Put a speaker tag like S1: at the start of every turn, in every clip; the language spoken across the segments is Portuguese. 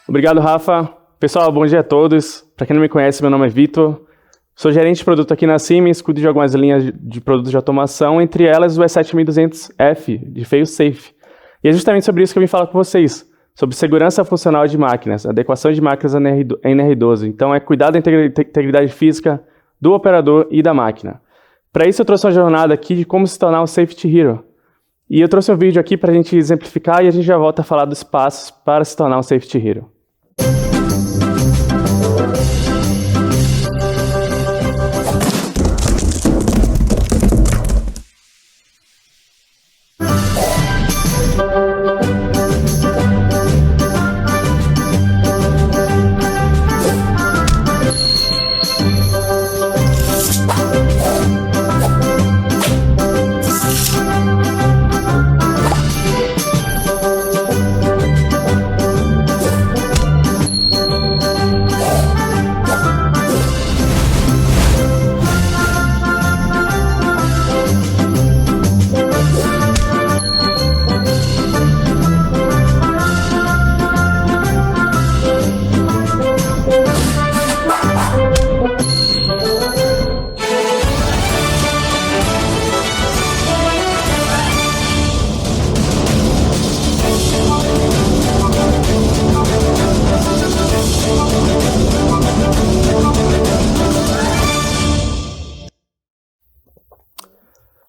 S1: Obrigado, Rafa. Pessoal, bom dia a todos. Para quem não me conhece, meu nome é Vitor. Sou gerente de produto aqui na Siemens, cuido de algumas linhas de produtos de automação, entre elas o E7200F, de FailSafe. E é justamente sobre isso que eu vim falar com vocês, sobre segurança funcional de máquinas, adequação de máquinas a NR12. Então, é cuidar da integridade física do operador e da máquina. Para isso, eu trouxe uma jornada aqui de como se tornar um Safety Hero. E eu trouxe um vídeo aqui para a gente exemplificar e a gente já volta a falar dos passos para se tornar um Safety Hero.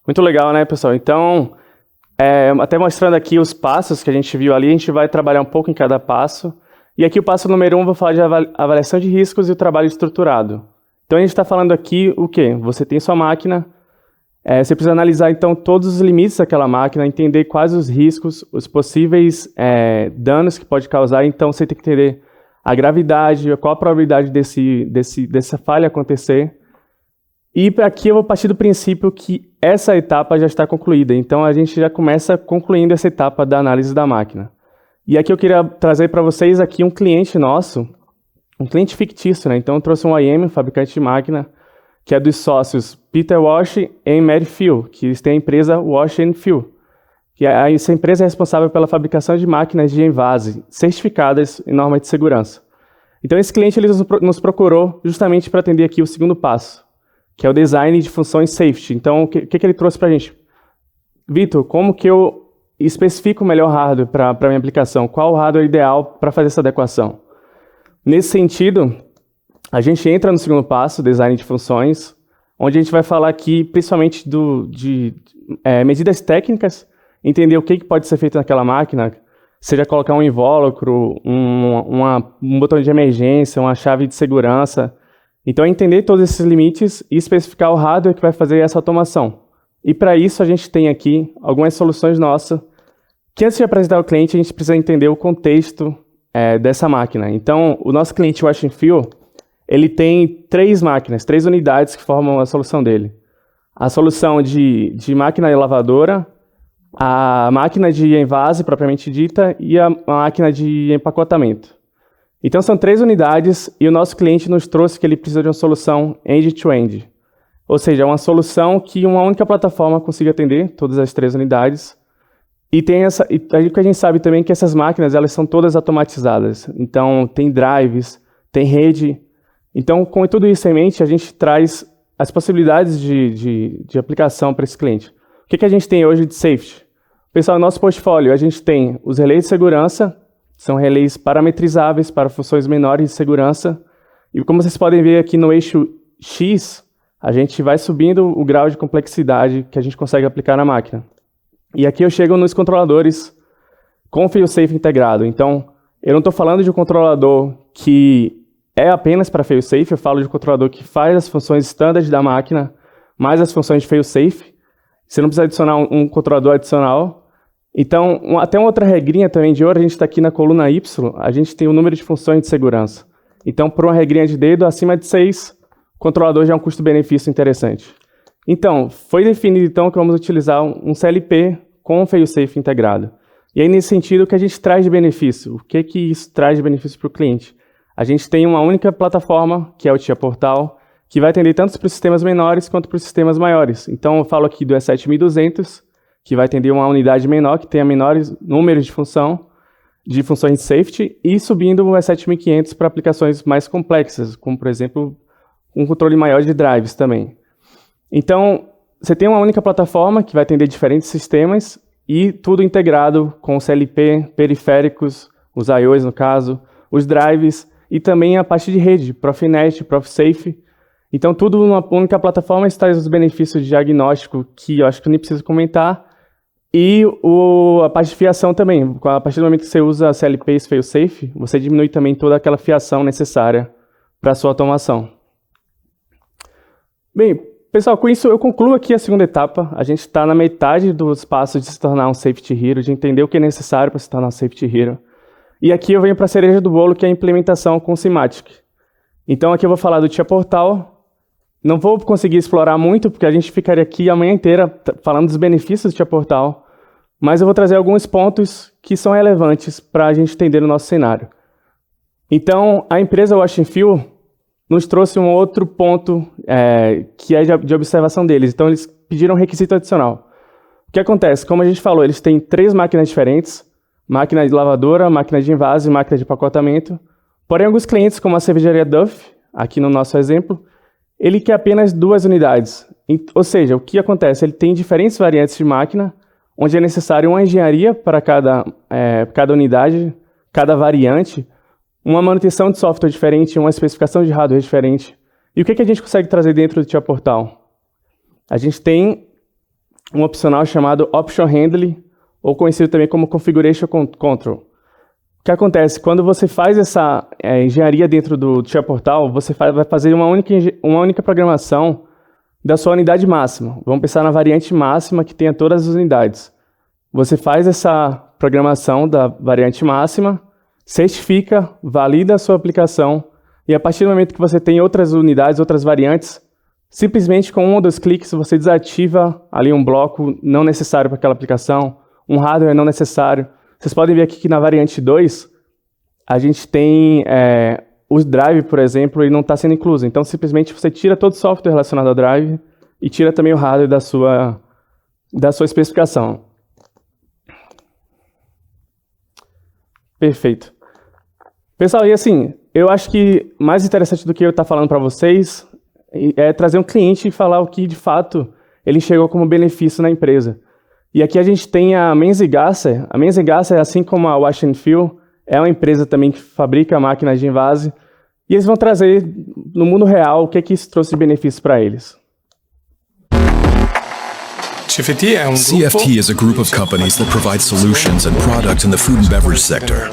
S1: Muito legal, né, pessoal? Então, até mostrando aqui os passos que a gente viu ali, a gente vai trabalhar um pouco em cada passo. E aqui o passo número 1, eu vou falar de avaliação de riscos e o trabalho estruturado. Então, a gente está falando aqui o quê? Você tem sua máquina, você precisa analisar, então, todos os limites daquela máquina, entender quais os riscos, os possíveis danos que pode causar. Então, você tem que entender a gravidade, qual a probabilidade dessa falha acontecer. E aqui eu vou partir do princípio que essa etapa já está concluída. Então, a gente já começa concluindo essa etapa da análise da máquina. E aqui eu queria trazer para vocês aqui um cliente nosso, um cliente fictício, né? Então, eu trouxe um OEM, um fabricante de máquina, que é dos sócios Peter Walsh e Mary Phil, que eles têm a empresa Walsh & Phil. Essa empresa é responsável pela fabricação de máquinas de envase, certificadas em normas de segurança. Então, esse cliente ele nos procurou justamente para atender aqui o segundo passo, que é o design de funções safety. Então, o que ele trouxe para a gente? Vitor, como que eu especifico o melhor hardware para a minha aplicação? Qual o hardware ideal para fazer essa adequação? Nesse sentido, a gente entra no segundo passo, design de funções, onde a gente vai falar aqui principalmente de medidas técnicas, entender o que pode ser feito naquela máquina, seja colocar um invólucro, um botão de emergência, uma chave de segurança. Então, é entender todos esses limites e especificar o hardware que vai fazer essa automação. E para isso, a gente tem aqui algumas soluções nossas, que antes de apresentar ao cliente, a gente precisa entender o contexto dessa máquina. Então, o nosso cliente Walsh & Phil, ele tem 3 máquinas, 3 unidades que formam a solução dele. A solução de máquina lavadora, a máquina de envase, propriamente dita, e a máquina de empacotamento. Então, são 3 unidades e o nosso cliente nos trouxe que ele precisa de uma solução end-to-end. Ou seja, uma solução que uma única plataforma consiga atender todas as 3 unidades. E o que a gente sabe também é que essas máquinas elas são todas automatizadas. Então, tem drives, tem rede. Então, com tudo isso em mente, a gente traz as possibilidades de aplicação para esse cliente. O que a gente tem hoje de safety? Pessoal, no nosso portfólio, a gente tem os relés de segurança, são relés parametrizáveis para funções menores de segurança. E como vocês podem ver aqui no eixo X, a gente vai subindo o grau de complexidade que a gente consegue aplicar na máquina. E aqui eu chego nos controladores com FailSafe integrado. Então, eu não estou falando de um controlador que é apenas para FailSafe, eu falo de um controlador que faz as funções standard da máquina, mais as funções de FailSafe. Você não precisa adicionar um controlador adicional. Então, até uma outra regrinha também de ouro, a gente está aqui na coluna Y, a gente tem o número de funções de segurança. Então, por uma regrinha de dedo, acima de 6, o controlador já é um custo-benefício interessante. Então, foi definido então que vamos utilizar um CLP com o FailSafe integrado. E aí, nesse sentido, o que a gente traz de benefício? O que isso traz de benefício para o cliente? A gente tem uma única plataforma, que é o TIA Portal, que vai atender tanto para os sistemas menores quanto para os sistemas maiores. Então, eu falo aqui do E7200, que vai atender uma unidade menor, que tenha menores números de função. de funções de safety e subindo o E7500 para aplicações mais complexas, como, por exemplo, um controle maior de drives também. Então, você tem uma única plataforma que vai atender diferentes sistemas e tudo integrado com o CLP, periféricos, os I/Os no caso, os drives e também a parte de rede, Profinet, ProfSafe. Então, tudo numa única plataforma traz os benefícios de diagnóstico que eu acho que eu nem preciso comentar. E a parte de fiação também. A partir do momento que você usa CLP e fail-safe, você diminui também toda aquela fiação necessária para a sua automação. Bem, pessoal, com isso eu concluo aqui a segunda etapa. A gente está na metade dos passos de se tornar um Safety Hero, de entender o que é necessário para se tornar um Safety Hero. E aqui eu venho para a cereja do bolo, que é a implementação com Seamatic. Então aqui eu vou falar do TIA Portal. Não vou conseguir explorar muito, porque a gente ficaria aqui a manhã inteira falando dos benefícios do TIA Portal, mas eu vou trazer alguns pontos que são relevantes para a gente entender o nosso cenário. Então, a empresa Wash and Fill nos trouxe um outro ponto que é de observação deles. Então, eles pediram um requisito adicional. O que acontece? Como a gente falou, eles têm 3 máquinas diferentes, máquina de lavadora, máquina de envase e máquina de empacotamento. Porém, alguns clientes, como a cervejaria Duff, aqui no nosso exemplo, ele quer apenas 2 unidades. Ou seja, o que acontece? Ele tem diferentes variantes de máquina, onde é necessário uma engenharia para cada unidade, cada variante, uma manutenção de software diferente, uma especificação de hardware diferente. E o que a gente consegue trazer dentro do TIA Portal? A gente tem um opcional chamado Option Handling, ou conhecido também como Configuration Control. O que acontece? Quando você faz essa engenharia dentro do TIA Portal, você vai fazer uma única programação da sua unidade máxima. Vamos pensar na variante máxima que tenha todas as unidades. Você faz essa programação da variante máxima, certifica, valida a sua aplicação e a partir do momento que você tem outras unidades, outras variantes, simplesmente com 1 ou 2 cliques você desativa ali um bloco não necessário para aquela aplicação, um hardware não necessário. Vocês podem ver aqui que na variante 2, a gente tem o drive, por exemplo, e não está sendo incluso. Então, simplesmente você tira todo o software relacionado ao drive e tira também o hardware da sua especificação. Perfeito. Pessoal, e assim, eu acho que mais interessante do que eu estar falando para vocês é trazer um cliente e falar o que, de fato, ele enxergou como benefício na empresa. E aqui a gente tem a Menzi Gasser. A Menzi Gasser, assim como a Wash and Fill, é uma empresa também que fabrica máquinas de envase. E eles vão trazer, no mundo real, o que isso trouxe de benefício para eles.
S2: CFT is a group of companies that provide solutions and products in the food and beverage sector.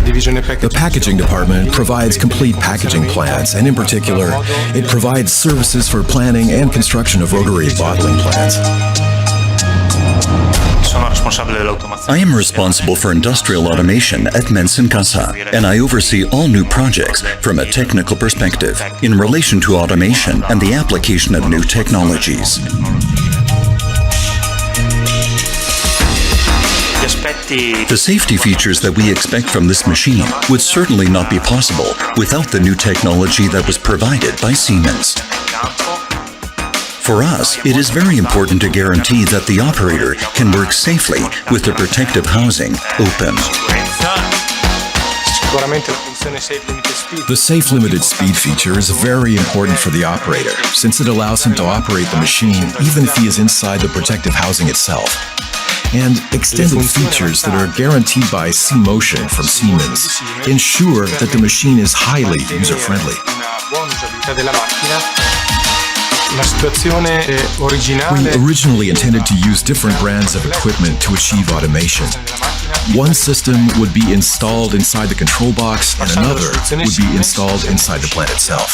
S2: The packaging department provides complete packaging plants, and in particular, it provides services for planning and construction of rotary bottling plants.
S3: I am responsible for industrial automation at Mensen Casa, and I oversee all new projects from a technical perspective in relation to automation and the application of new technologies. The safety features that we expect from this machine would certainly not be possible without the new technology that was provided by Siemens. For us, it is very important to guarantee that the operator can work safely with the protective housing open.
S2: The safe limited speed feature is very important for the operator, since it allows him to operate the machine even if he is inside the protective housing itself. And extended features that are guaranteed by C-Motion from Siemens ensure that the machine is highly user-friendly. We originally intended to use different brands of equipment to achieve automation. One system would be installed inside the control box and another would be installed inside the plant itself.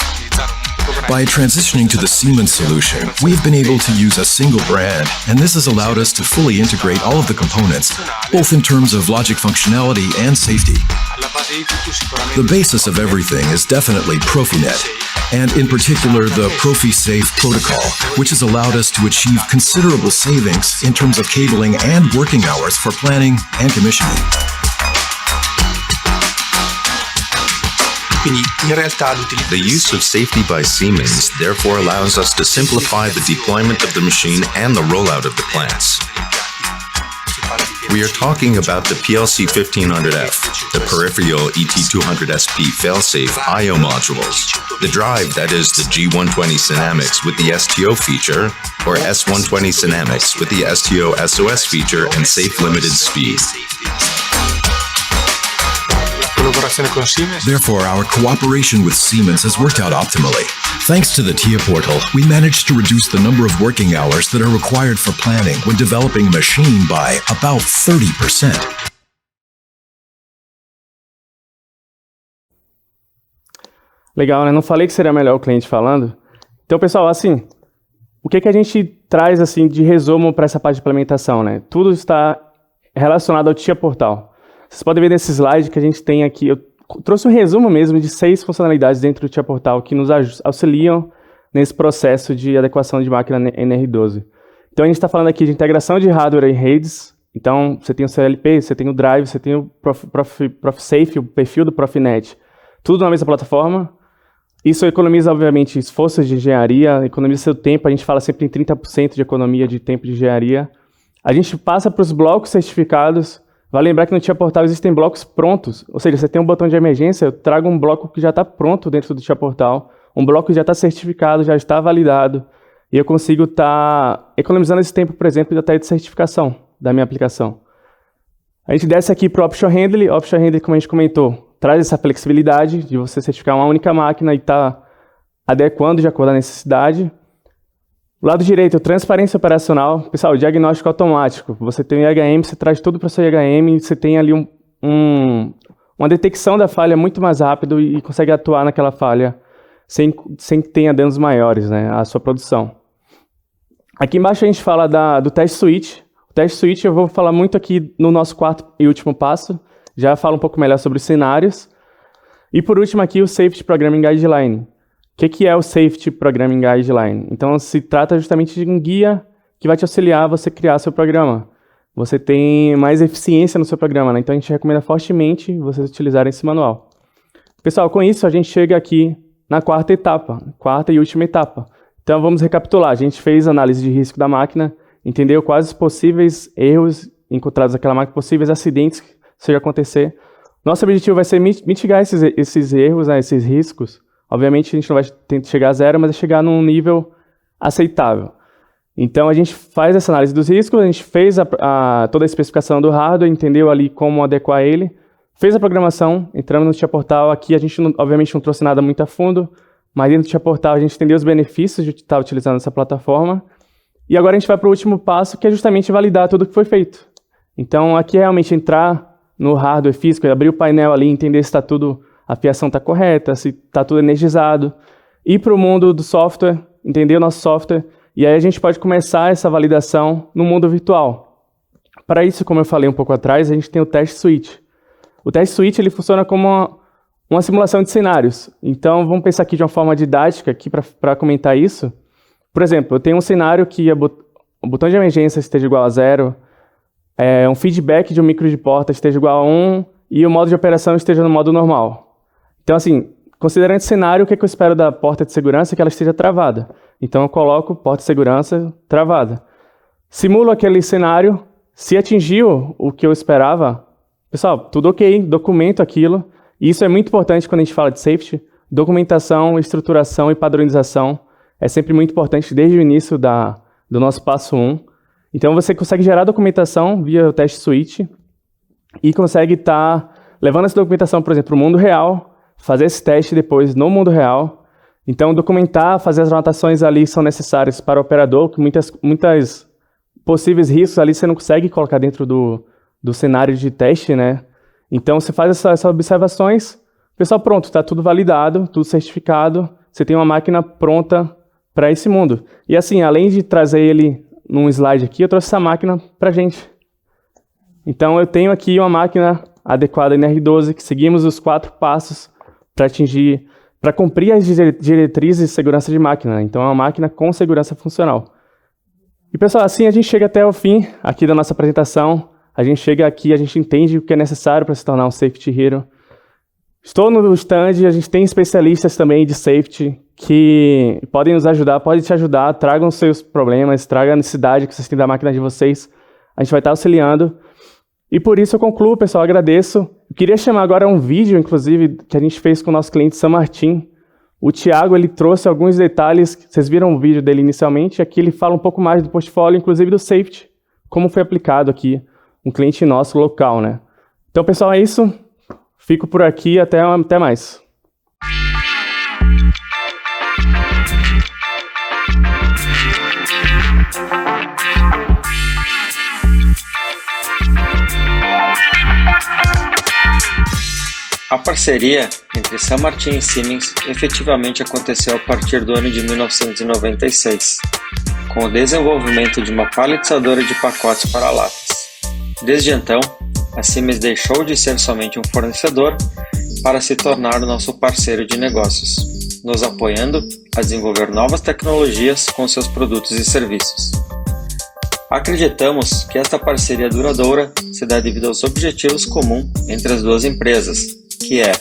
S2: By transitioning to the Siemens solution, we've been able to use a single brand, and this has allowed us to fully integrate all of the components, both in terms of logic functionality and safety. The basis of everything is definitely Profinet, and in particular the ProfiSafe protocol, which has allowed us to achieve considerable savings in terms of cabling and working hours for planning and commissioning.
S4: The use of safety by Siemens therefore allows us to simplify the deployment of the machine and the rollout of the plants. We are talking about the PLC 1500F, the peripheral ET200SP failsafe I/O modules, the drive that is the G120 Cynamics with the STO feature, or S120 Cynamics with the STO SOS feature and safe limited speed.
S2: Therefore, our cooperation with Siemens has worked out optimally. Thanks to the TIA portal, we managed to reduce the number of working hours that are required for planning when developing a machine by about 30%.
S1: Legal, né? Não falei que seria melhor o cliente falando? Então, pessoal, assim, o que a gente traz assim de resumo para essa parte de implementação, né? Tudo está relacionado ao TIA Portal. Vocês podem ver nesse slide que a gente tem aqui, eu trouxe um resumo mesmo de 6 funcionalidades dentro do TIA Portal que nos auxiliam nesse processo de adequação de máquina NR12. Então a gente está falando aqui de integração de hardware em redes. Então você tem o CLP, você tem o Drive, você tem o ProfSafe, o perfil do Profinet, tudo na mesma plataforma. Isso economiza, obviamente, esforços de engenharia, economiza seu tempo, a gente fala sempre em 30% de economia de tempo de engenharia. A gente passa para os blocos certificados. Vale lembrar que no TIA Portal existem blocos prontos, ou seja, você tem um botão de emergência, eu trago um bloco que já está pronto dentro do TIA Portal, um bloco que já está certificado, já está validado, e eu consigo estar economizando esse tempo, por exemplo, até de certificação da minha aplicação. A gente desce aqui para o Option Handling. Option Handling, como a gente comentou, traz essa flexibilidade de você certificar uma única máquina e estar adequando de acordo com a necessidade. O lado direito, transparência operacional. Pessoal, diagnóstico automático. Você tem o IHM, você traz tudo para o seu IHM, e você tem ali uma detecção da falha muito mais rápido e consegue atuar naquela falha sem que tenha danos maiores, né, à sua produção. Aqui embaixo a gente fala do Test Suite. O Test Suite eu vou falar muito aqui no nosso quarto e último passo. Já falo um pouco melhor sobre os cenários. E por último aqui o Safety Programming Guideline. O que é o Safety Programming Guideline? Então, se trata justamente de um guia que vai te auxiliar a você criar seu programa. Você tem mais eficiência no seu programa, né? Então, a gente recomenda fortemente vocês utilizarem esse manual. Pessoal, com isso, a gente chega aqui na quarta e última etapa. Então, vamos recapitular. A gente fez análise de risco da máquina, entendeu quais os possíveis erros encontrados naquela máquina, possíveis acidentes que seja acontecer. Nosso objetivo vai ser mitigar esses erros, né, esses riscos. Obviamente, a gente não vai tentar chegar a zero, mas é chegar num nível aceitável. Então, a gente faz essa análise dos riscos, a gente fez toda a especificação do hardware, entendeu ali como adequar ele, fez a programação, entramos no TIA Portal. Aqui a gente, obviamente, não trouxe nada muito a fundo, mas dentro do TIA Portal a gente entendeu os benefícios de estar utilizando essa plataforma. E agora a gente vai para o último passo, que é justamente validar tudo o que foi feito. Então, aqui é realmente entrar no hardware físico, abrir o painel ali, entender se está tudo... a fiação está correta, se está tudo energizado, ir para o mundo do software, entender o nosso software, e aí a gente pode começar essa validação no mundo virtual. Para isso, como eu falei um pouco atrás, a gente tem o Test Suite. O Test Suite ele funciona como uma simulação de cenários. Então, vamos pensar aqui de uma forma didática para comentar isso. Por exemplo, eu tenho um cenário que o botão de emergência esteja igual a 0, um feedback de um micro de porta esteja igual a 1, e o modo de operação esteja no modo normal. Então, assim, considerando esse cenário, o que eu espero da porta de segurança? Que ela esteja travada. Então, eu coloco porta de segurança travada. Simulo aquele cenário. Se atingiu o que eu esperava, pessoal, tudo ok, documento aquilo. E isso é muito importante quando a gente fala de safety. Documentação, estruturação e padronização é sempre muito importante desde o início do nosso passo 1. Então, você consegue gerar documentação via o Test Suite e consegue estar levando essa documentação, por exemplo, para o mundo real, fazer esse teste depois no mundo real. Então, documentar, fazer as anotações ali são necessárias para o operador, que muitas possíveis riscos ali você não consegue colocar dentro do cenário de teste, né? Então, você faz essas observações, pessoal, pronto, está tudo validado, tudo certificado, você tem uma máquina pronta para esse mundo. E assim, além de trazer ele num slide aqui, eu trouxe essa máquina para a gente. Então, eu tenho aqui uma máquina adequada NR12, que seguimos os 4 passos para cumprir as diretrizes de segurança de máquina. Então, é uma máquina com segurança funcional. E, pessoal, assim a gente chega até o fim aqui da nossa apresentação. A gente chega aqui, a gente entende o que é necessário para se tornar um Safety Hero. Estou no stand, a gente tem especialistas também de safety que podem nos ajudar, podem te ajudar, tragam seus problemas, tragam a necessidade que vocês têm da máquina de vocês. A gente vai estar auxiliando. E por isso eu concluo, pessoal, agradeço. Eu queria chamar agora um vídeo, inclusive, que a gente fez com o nosso cliente San Martín. O Thiago, ele trouxe alguns detalhes, vocês viram o vídeo dele inicialmente, aqui ele fala um pouco mais do portfólio, inclusive do safety, como foi aplicado aqui, um cliente nosso local, né? Então, pessoal, é isso. Fico por aqui, até mais.
S5: A parceria entre San Martín e Siemens efetivamente aconteceu a partir do ano de 1996, com o desenvolvimento de uma paletizadora de pacotes para latas. Desde então, a Siemens deixou de ser somente um fornecedor para se tornar o nosso parceiro de negócios, nos apoiando a desenvolver novas tecnologias com seus produtos e serviços. Acreditamos que esta parceria duradoura se dá devido aos objetivos comuns entre as duas empresas, que é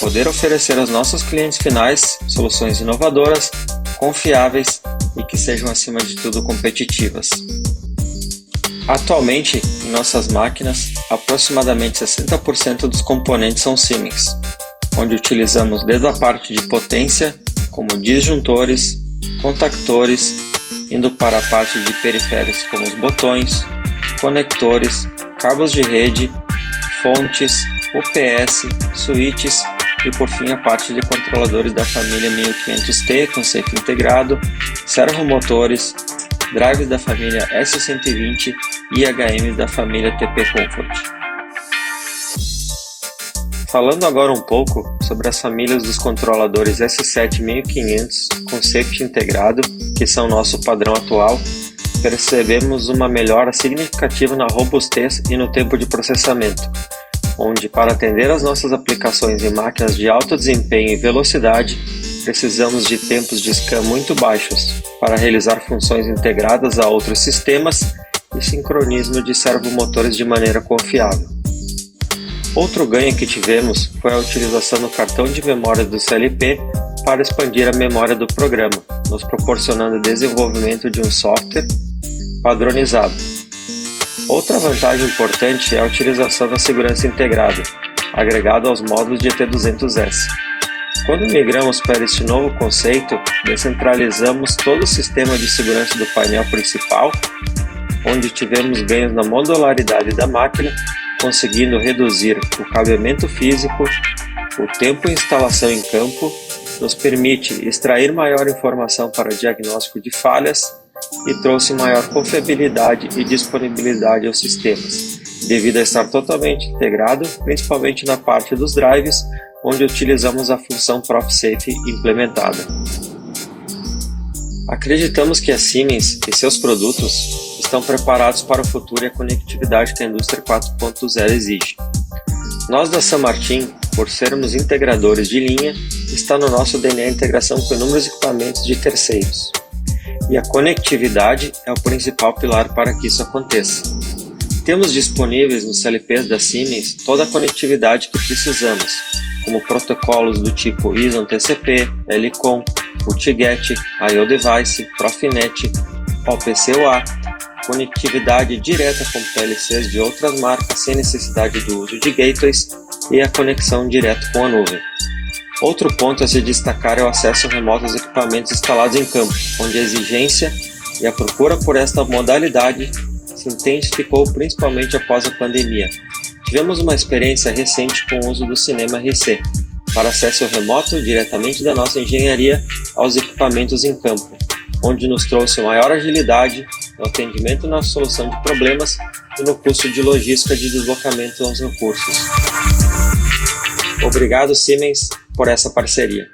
S5: poder oferecer aos nossos clientes finais soluções inovadoras, confiáveis e que sejam acima de tudo competitivas. Atualmente, em nossas máquinas, aproximadamente 60% dos componentes são Siemens, onde utilizamos desde a parte de potência, como disjuntores, contactores, indo para a parte de periféricos como os botões, conectores, cabos de rede, fontes, UPS, switches e por fim a parte de controladores da família 1500T com safe integrado, servomotores, drives da família S120 e HMs da família TP Comfort. Falando agora um pouco sobre as famílias dos controladores S7 1500 com safety integrado, que são nosso padrão atual, percebemos uma melhora significativa na robustez e no tempo de processamento, onde para atender às nossas aplicações em máquinas de alto desempenho e velocidade, precisamos de tempos de scan muito baixos para realizar funções integradas a outros sistemas e sincronismo de servomotores de maneira confiável. Outro ganho que tivemos foi a utilização do cartão de memória do CLP para expandir a memória do programa, nos proporcionando o desenvolvimento de um software padronizado. Outra vantagem importante é a utilização da segurança integrada, agregada aos módulos de ET200S. Quando migramos para este novo conceito, descentralizamos todo o sistema de segurança do painel principal, onde tivemos ganhos na modularidade da máquina, conseguindo reduzir o cabeamento físico, o tempo de instalação em campo, nos permite extrair maior informação para diagnóstico de falhas e trouxe maior confiabilidade e disponibilidade aos sistemas, devido a estar totalmente integrado, principalmente na parte dos drives, onde utilizamos a função ProfSafe implementada. Acreditamos que a Siemens e seus produtos estão preparados para o futuro e a conectividade que a indústria 4.0 exige. Nós da San Martín, por sermos integradores de linha, está no nosso DNA a integração com inúmeros equipamentos de terceiros. E a conectividade é o principal pilar para que isso aconteça. Temos disponíveis nos CLPs da Siemens toda a conectividade que precisamos, como protocolos do tipo ISO TCP, LCOM, UTGET, IO Device, Profinet, OPC-UA, conectividade direta com PLCs de outras marcas sem necessidade do uso de gateways e a conexão direto com a nuvem. Outro ponto a se destacar é o acesso remoto aos equipamentos instalados em campo, onde a exigência e a procura por esta modalidade se intensificou principalmente após a pandemia. Tivemos uma experiência recente com o uso do Cinema RC, para acesso remoto diretamente da nossa engenharia aos equipamentos em campo, onde nos trouxe maior agilidade no atendimento na solução de problemas e no custo de logística de deslocamento aos recursos. Obrigado, Siemens, por essa parceria.